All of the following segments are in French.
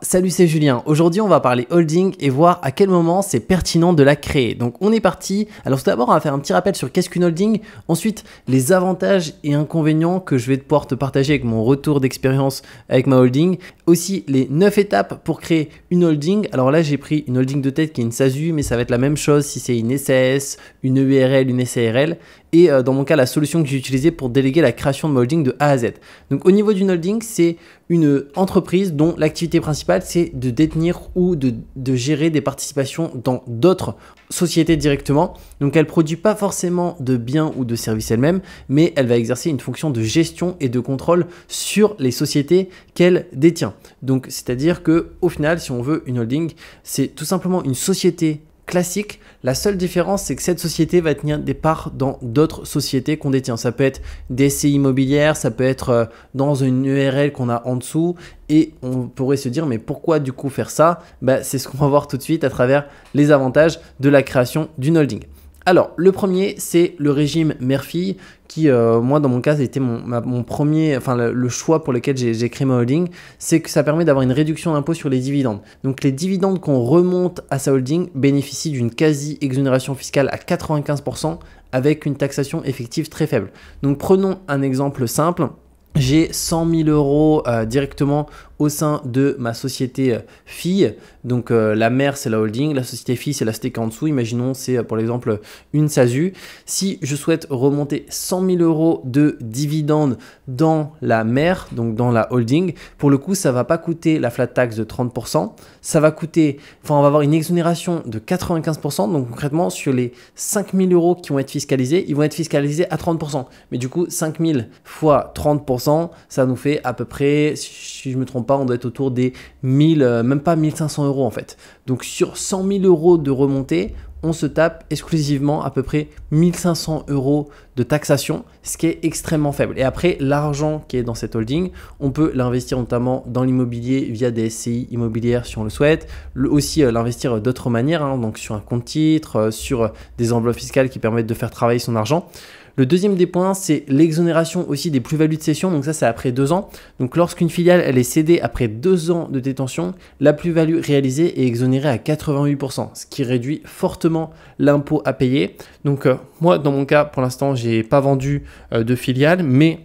Salut, c'est Julien. Aujourd'hui, on va parler holding et voir à quel moment c'est pertinent de la créer. Donc, on est parti. Alors, tout d'abord, on va faire un petit rappel sur qu'est-ce qu'une holding. Ensuite, les avantages et inconvénients que je vais pouvoir te partager avec mon retour d'expérience avec ma holding. Aussi, les 9 étapes pour créer une holding. Alors là, j'ai pris une holding de tête qui est une SASU, mais ça va être la même chose si c'est une SAS, une EURL, une SARL. Et dans mon cas, la solution que j'ai utilisée pour déléguer la création de ma holding de A à Z. Donc, au niveau d'une holding, c'est une entreprise dont l'activité principale, c'est de détenir ou de gérer des participations dans d'autres sociétés directement. Donc, elle ne produit pas forcément de biens ou de services elle-même, mais elle va exercer une fonction de gestion et de contrôle sur les sociétés qu'elle détient. Donc, c'est-à-dire qu'au final, si on veut une holding, c'est tout simplement une société classique. La seule différence, c'est que cette société va tenir des parts dans d'autres sociétés qu'on détient. Ça peut être des SCI immobilières, ça peut être dans une URL qu'on a en dessous. Et on pourrait se dire, mais pourquoi du coup faire ça? C'est ce qu'on va voir tout de suite à travers les avantages de la création d'une holding. Alors, le premier, c'est le régime mère-fille qui, moi, dans mon cas, ça a été mon premier, le choix pour lequel j'ai créé ma holding, c'est que ça permet d'avoir une réduction d'impôt sur les dividendes. Donc, les dividendes qu'on remonte à sa holding bénéficient d'une quasi-exonération fiscale à 95% avec une taxation effective très faible. Donc, prenons un exemple simple. J'ai 100 000 euros directement au sein de ma société fille. Donc la mère, c'est la holding, la société fille, c'est la société en dessous. Imaginons, c'est pour l'exemple une SASU. Si je souhaite remonter 100 000 euros de dividendes dans la mère, donc dans la holding, pour le coup, ça ne va pas coûter la flat tax de 30%. Ça va coûter, on va avoir une exonération de 95%. Donc concrètement, sur les 5 000 euros qui vont être fiscalisés, ils vont être fiscalisés à 30%. Mais du coup, 5 000 fois 30%, ça nous fait à peu près, si je ne me trompe pas, on doit être autour des 1000, même pas 1500 euros en fait. Donc sur 100 000 euros de remontée, on se tape exclusivement à peu près 1500 euros de taxation, ce qui est extrêmement faible. Et après, l'argent qui est dans cette holding, on peut l'investir notamment dans l'immobilier via des SCI immobilières si on le souhaite, aussi l'investir d'autres manières, donc sur un compte titre, sur des enveloppes fiscales qui permettent de faire travailler son argent. Le deuxième des points, c'est l'exonération aussi des plus-values de cession. Donc ça, c'est après 2 ans. Donc lorsqu'une filiale, elle est cédée après 2 ans de détention, la plus-value réalisée est exonérée à 88%, ce qui réduit fortement l'impôt à payer. Donc moi, dans mon cas, pour l'instant, je n'ai pas vendu de filiale, mais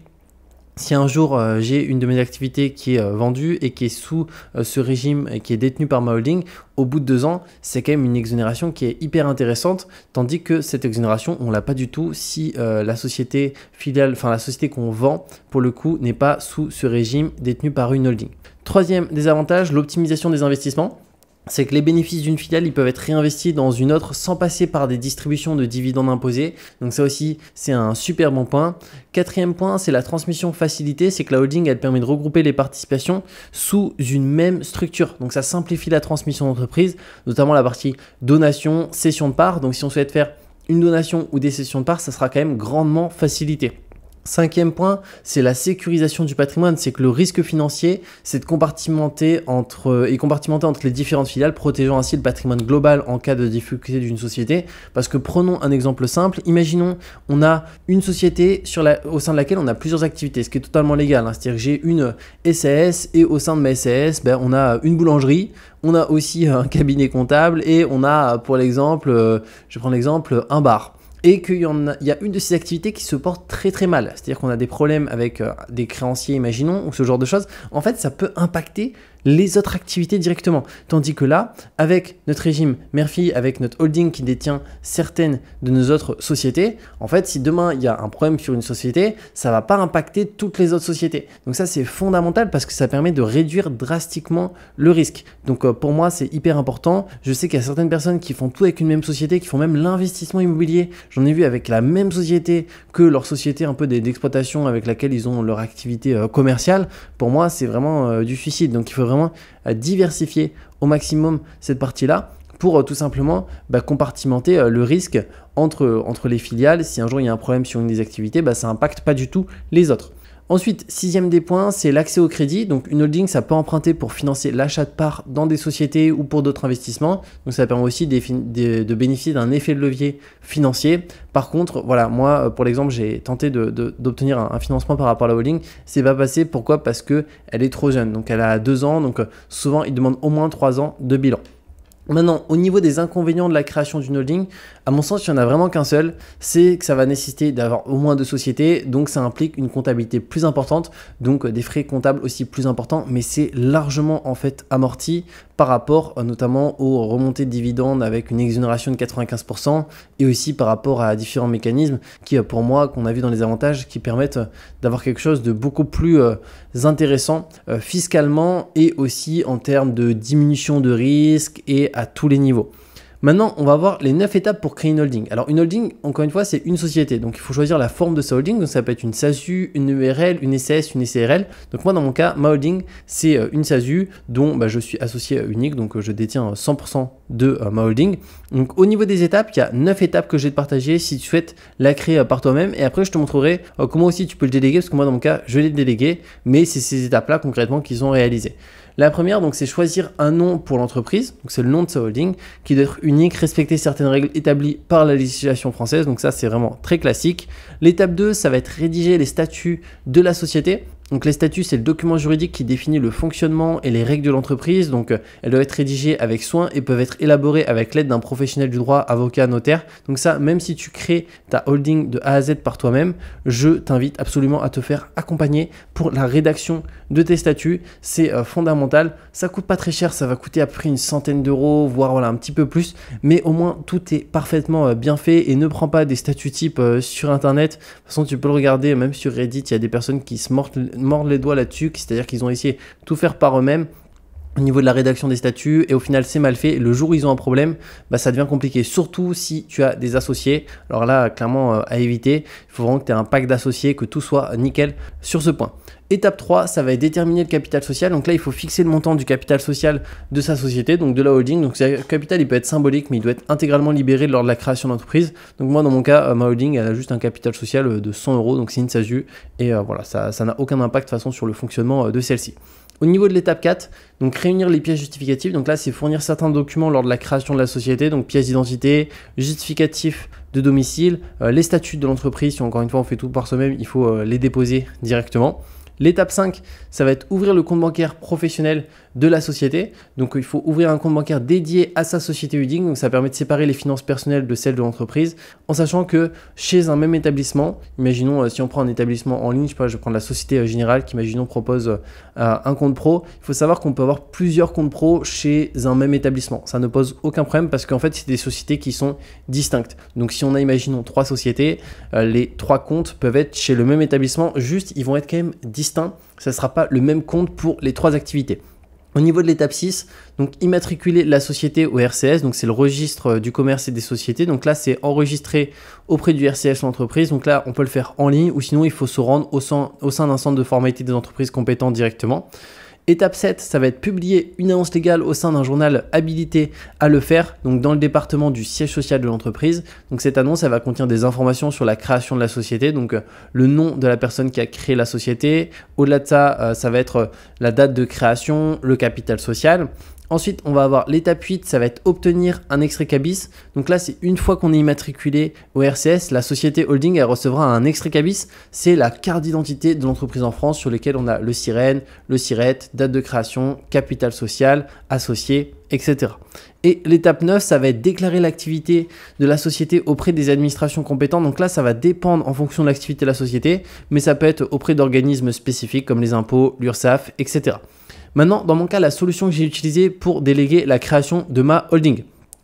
si un jour j'ai une de mes activités qui est vendue et qui est sous ce régime et qui est détenue par ma holding, au bout de 2 ans, c'est quand même une exonération qui est hyper intéressante, tandis que cette exonération, on ne l'a pas du tout si la société filiale, la société qu'on vend, pour le coup, n'est pas sous ce régime détenu par une holding. Troisième désavantage, l'optimisation des investissements. C'est que les bénéfices d'une filiale, ils peuvent être réinvestis dans une autre sans passer par des distributions de dividendes imposés. Donc ça aussi, c'est un super bon point. Quatrième point, c'est la transmission facilitée. C'est que la holding, elle permet de regrouper les participations sous une même structure. Donc ça simplifie la transmission d'entreprise, notamment la partie donation, cession de parts. Donc si on souhaite faire une donation ou des cessions de parts, ça sera quand même grandement facilité. Cinquième point, c'est la sécurisation du patrimoine. C'est que le risque financier, c'est de compartimenter entre les différentes filiales, protégeant ainsi le patrimoine global en cas de difficulté d'une société. Parce que prenons un exemple simple. Imaginons, on a une société au sein de laquelle on a plusieurs activités, ce qui est totalement légal. C'est-à-dire que j'ai une SAS et au sein de ma SAS, on a une boulangerie. On a aussi un cabinet comptable et on a, pour l'exemple, je prends l'exemple, un bar. Et qu'il y a une de ces activités qui se porte très très mal. C'est-à-dire qu'on a des problèmes avec des créanciers, imaginons, ou ce genre de choses. En fait, ça peut impacter les autres activités directement. Tandis que là, avec notre régime mère-fille, avec notre holding qui détient certaines de nos autres sociétés, en fait, si demain il y a un problème sur une société, ça ne va pas impacter toutes les autres sociétés. Donc ça, c'est fondamental parce que ça permet de réduire drastiquement le risque. Donc pour moi, c'est hyper important. Je sais qu'il y a certaines personnes qui font tout avec une même société, qui font même l'investissement immobilier. J'en ai vu avec la même société que leur société un peu d'exploitation avec laquelle ils ont leur activité commerciale. Pour moi, c'est vraiment du suicide. Donc il faut vraiment diversifier au maximum cette partie-là pour tout simplement compartimenter le risque entre les filiales. Si un jour il y a un problème sur une des activités, ça n'impacte pas du tout les autres. Ensuite, sixième des points, c'est l'accès au crédit. Donc une holding, ça peut emprunter pour financer l'achat de parts dans des sociétés ou pour d'autres investissements. Donc ça permet aussi de bénéficier d'un effet de levier financier. Par contre, voilà, moi, pour l'exemple, j'ai tenté d'obtenir un financement par rapport à la holding. C'est pas passé. Pourquoi? Parce qu'elle est trop jeune. Donc elle a 2 ans. Donc souvent, ils demandent au moins 3 ans de bilan. Maintenant, au niveau des inconvénients de la création d'une holding, à mon sens, il n'y en a vraiment qu'un seul, c'est que ça va nécessiter d'avoir au moins 2 sociétés, donc ça implique une comptabilité plus importante, donc des frais comptables aussi plus importants, mais c'est largement en fait amorti par rapport notamment aux remontées de dividendes avec une exonération de 95% et aussi par rapport à différents mécanismes qui, pour moi, qu'on a vu dans les avantages, qui permettent d'avoir quelque chose de beaucoup plus intéressant fiscalement et aussi en termes de diminution de risque et à tous les niveaux. Maintenant, on va voir les 9 étapes pour créer une holding. Alors, une holding, encore une fois, c'est une société. Donc, il faut choisir la forme de sa holding. Donc, ça peut être une SASU, une URL, une SAS, une SARL. Donc, moi, dans mon cas, ma holding, c'est une SASU dont je suis associé unique. Donc, je détiens 100% de ma holding. Donc, au niveau des étapes, il y a 9 étapes que je vais te partager si tu souhaites la créer par toi-même. Et après, je te montrerai comment aussi tu peux le déléguer. Parce que moi, dans mon cas, je l'ai délégué. Mais c'est ces étapes-là, concrètement, qu'ils ont réalisées. La première, donc, c'est choisir un nom pour l'entreprise. Donc, c'est le nom de sa holding qui doit être unique, respecter certaines règles établies par la législation française. Donc, ça, c'est vraiment très classique. L'étape 2, ça va être rédiger les statuts de la société. Donc les statuts, c'est le document juridique qui définit le fonctionnement et les règles de l'entreprise. Donc elles doivent être rédigées avec soin et peuvent être élaborées avec l'aide d'un professionnel du droit, avocat, notaire. Donc ça, même si tu crées ta holding de A à Z par toi-même, je t'invite absolument à te faire accompagner pour la rédaction de tes statuts. C'est fondamental. Ça coûte pas très cher, ça va coûter à peu près une centaine d'euros, voire voilà, un petit peu plus. Mais au moins, tout est parfaitement bien fait et ne prends pas des statuts type sur Internet. De toute façon, tu peux le regarder, même sur Reddit, il y a des personnes qui se mordent les doigts là-dessus, c'est-à-dire qu'ils ont essayé de tout faire par eux-mêmes au niveau de la rédaction des statuts et au final c'est mal fait. Le jour où ils ont un problème, ça devient compliqué, surtout si tu as des associés. Alors là, clairement à éviter, il faut vraiment que tu aies un pack d'associés, que tout soit nickel sur ce point. Étape 3, ça va être déterminer le capital social. Donc là, il faut fixer le montant du capital social de sa société, donc de la holding. Donc ce capital, il peut être symbolique, mais il doit être intégralement libéré lors de la création d'entreprise. Donc moi, dans mon cas, ma holding, elle a juste un capital social de 100 euros, donc c'est une SASU. Et voilà, ça n'a aucun impact de toute façon sur le fonctionnement de celle-ci. Au niveau de l'étape 4, donc réunir les pièces justificatives. Donc là, c'est fournir certains documents lors de la création de la société, donc pièces d'identité, justificatifs de domicile, les statuts de l'entreprise. Si encore une fois on fait tout par soi-même, il faut les déposer directement. L'étape 5, ça va être ouvrir le compte bancaire professionnel de la société. Donc, il faut ouvrir un compte bancaire dédié à sa société holding. Donc, ça permet de séparer les finances personnelles de celles de l'entreprise en sachant que chez un même établissement, imaginons si on prend un établissement en ligne, je sais pas, je vais prendre la Société Générale qui, imaginons, propose un compte pro. Il faut savoir qu'on peut avoir plusieurs comptes pro chez un même établissement. Ça ne pose aucun problème parce qu'en fait, c'est des sociétés qui sont distinctes. Donc, si on a, imaginons, 3 sociétés, les 3 comptes peuvent être chez le même établissement. Juste, ils vont être quand même distincts. Ça ne sera pas le même compte pour les 3 activités. Au niveau de l'étape 6, donc immatriculer la société au RCS, donc c'est le registre du commerce et des sociétés. Donc là, c'est enregistré auprès du RCS l'entreprise. Donc là, on peut le faire en ligne ou sinon, il faut se rendre au sein d'un centre de formalité des entreprises compétentes directement. Étape 7, ça va être publier une annonce légale au sein d'un journal habilité à le faire, donc dans le département du siège social de l'entreprise. Donc cette annonce, elle va contenir des informations sur la création de la société, donc le nom de la personne qui a créé la société. Au-delà de ça, ça va être la date de création, le capital social. Ensuite, on va avoir l'étape 8, ça va être obtenir un extrait cabis. Donc là, c'est une fois qu'on est immatriculé au RCS, la société holding, elle recevra un extrait cabis. C'est la carte d'identité de l'entreprise en France sur lesquelles on a le SIREN, le SIRET, date de création, capital social, associé, etc. Et l'étape 9, ça va être déclarer l'activité de la société auprès des administrations compétentes. Donc là, ça va dépendre en fonction de l'activité de la société, mais ça peut être auprès d'organismes spécifiques comme les impôts, l'URSSAF, etc. Maintenant, dans mon cas, la solution que j'ai utilisée pour déléguer la création de ma holding.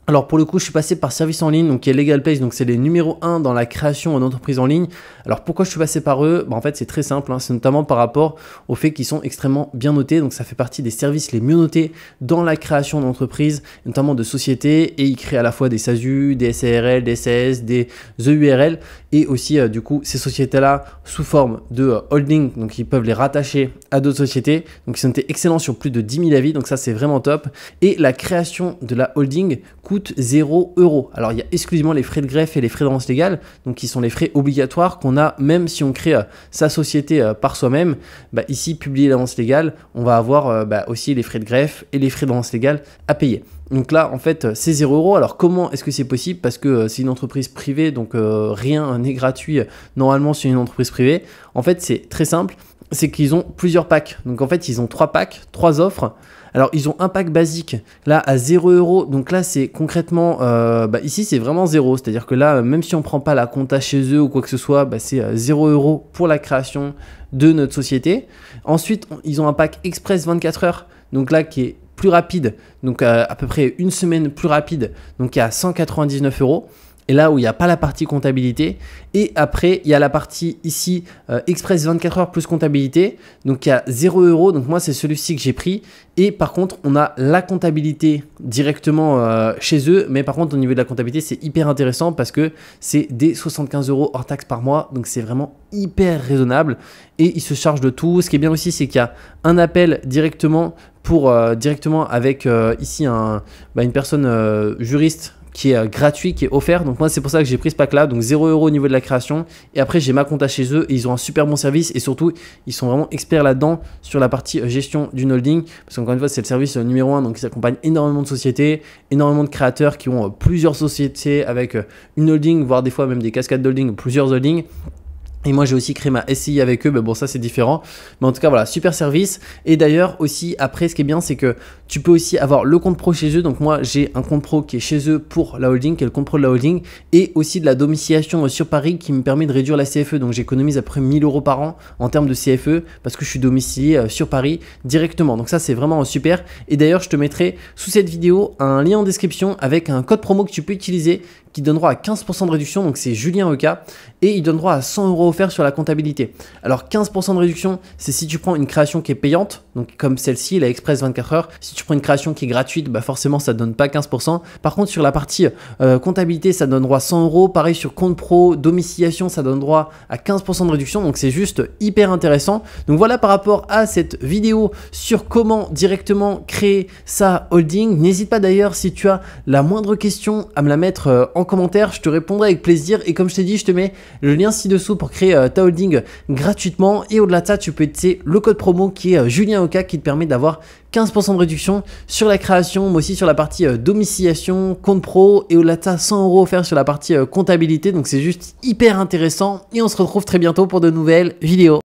Alors pour le coup, je suis passé par service en ligne, donc qui est LegalPlace, donc c'est les numéros 1 dans la création d'entreprise en ligne. Alors pourquoi je suis passé par eux? En fait, c'est très simple, c'est notamment par rapport au fait qu'ils sont extrêmement bien notés. Donc ça fait partie des services les mieux notés dans la création d'entreprises, notamment de sociétés, et ils créent à la fois des SASU, des SARL, des SAS, des EURL. et aussi du coup ces sociétés-là sous forme de holding, donc ils peuvent les rattacher à d'autres sociétés. Donc ils ont été excellents sur plus de 10 000 avis, donc ça c'est vraiment top. Et la création de la holding coûte 0 €. Alors il y a exclusivement les frais de greffe et les frais d'avance légale, donc qui sont les frais obligatoires qu'on a même si on crée sa société par soi-même. Ici, publier l'avance légale, on va avoir aussi les frais de greffe et les frais d'avance légale à payer. Donc là, en fait, c'est 0 €. Alors comment est-ce que c'est possible? Parce que c'est une entreprise privée, donc rien n'est gratuit normalement sur une entreprise privée. En fait, c'est très simple, c'est qu'ils ont plusieurs packs. Donc en fait, ils ont 3 packs, 3 offres. Alors, ils ont un pack basique, là, à 0 €. Donc là, c'est concrètement, ici, c'est vraiment 0. C'est-à-dire que là, même si on ne prend pas la compta chez eux ou quoi que ce soit, c'est 0 € pour la création de notre société. Ensuite, ils ont un pack Express 24 heures. Donc là, qui est plus rapide, donc à peu près une semaine plus rapide, donc qui est à 199 €. Et là où il n'y a pas la partie comptabilité. Et après, il y a la partie ici, Express 24 heures plus comptabilité. Donc, il y a 0 €. Donc, moi, c'est celui-ci que j'ai pris. Et par contre, on a la comptabilité directement chez eux. Mais par contre, au niveau de la comptabilité, c'est hyper intéressant parce que c'est des 75 € hors taxe par mois. Donc, c'est vraiment hyper raisonnable. Et ils se chargent de tout. Ce qui est bien aussi, c'est qu'il y a un appel directement directement avec ici une personne juriste qui est gratuit, qui est offert. Donc moi, c'est pour ça que j'ai pris ce pack là, donc 0 € au niveau de la création. Et après, j'ai ma compta chez eux et ils ont un super bon service et surtout, ils sont vraiment experts là-dedans sur la partie gestion d'une holding, parce qu'encore une fois, c'est le service numéro 1, donc ils accompagnent énormément de sociétés, énormément de créateurs qui ont plusieurs sociétés avec une holding, voire des fois même des cascades d'holding, plusieurs holdings. Et moi, j'ai aussi créé ma SCI avec eux, mais bon, ça c'est différent. Mais en tout cas, voilà, super service. Et d'ailleurs, aussi, après, ce qui est bien, c'est que tu peux aussi avoir le compte pro chez eux. Donc moi, j'ai un compte pro qui est chez eux pour la holding, qui est le compte pro de la holding, et aussi de la domiciliation sur Paris qui me permet de réduire la CFE. Donc j'économise à peu près 1 000 € par an en termes de CFE parce que je suis domicilié sur Paris directement. Donc ça, c'est vraiment super. Et d'ailleurs, je te mettrai sous cette vidéo un lien en description avec un code promo que tu peux utiliser qui donne droit à 15% de réduction, donc c'est Julien Oka, et il donne droit à 100 € offerts sur la comptabilité. Alors 15% de réduction, c'est si tu prends une création qui est payante, donc comme celle-ci, la Express 24 heures. Si tu prends une création qui est gratuite, forcément ça ne donne pas 15%. Par contre, sur la partie comptabilité, ça donne droit à 100 €. Pareil sur compte pro, domiciliation, ça donne droit à 15% de réduction, donc c'est juste hyper intéressant. Donc voilà par rapport à cette vidéo sur comment directement créer sa holding. N'hésite pas d'ailleurs, si tu as la moindre question, à me la mettre en commentaire, je te répondrai avec plaisir. Et comme je t'ai dit, je te mets le lien ci-dessous pour créer ta holding gratuitement. Et au-delà de ça, tu peux utiliser le code promo qui est Julien Oka, qui te permet d'avoir 15% de réduction sur la création, mais aussi sur la partie domiciliation, compte pro, et au-delà de ça, 100 € offerts sur la partie comptabilité. Donc c'est juste hyper intéressant et on se retrouve très bientôt pour de nouvelles vidéos.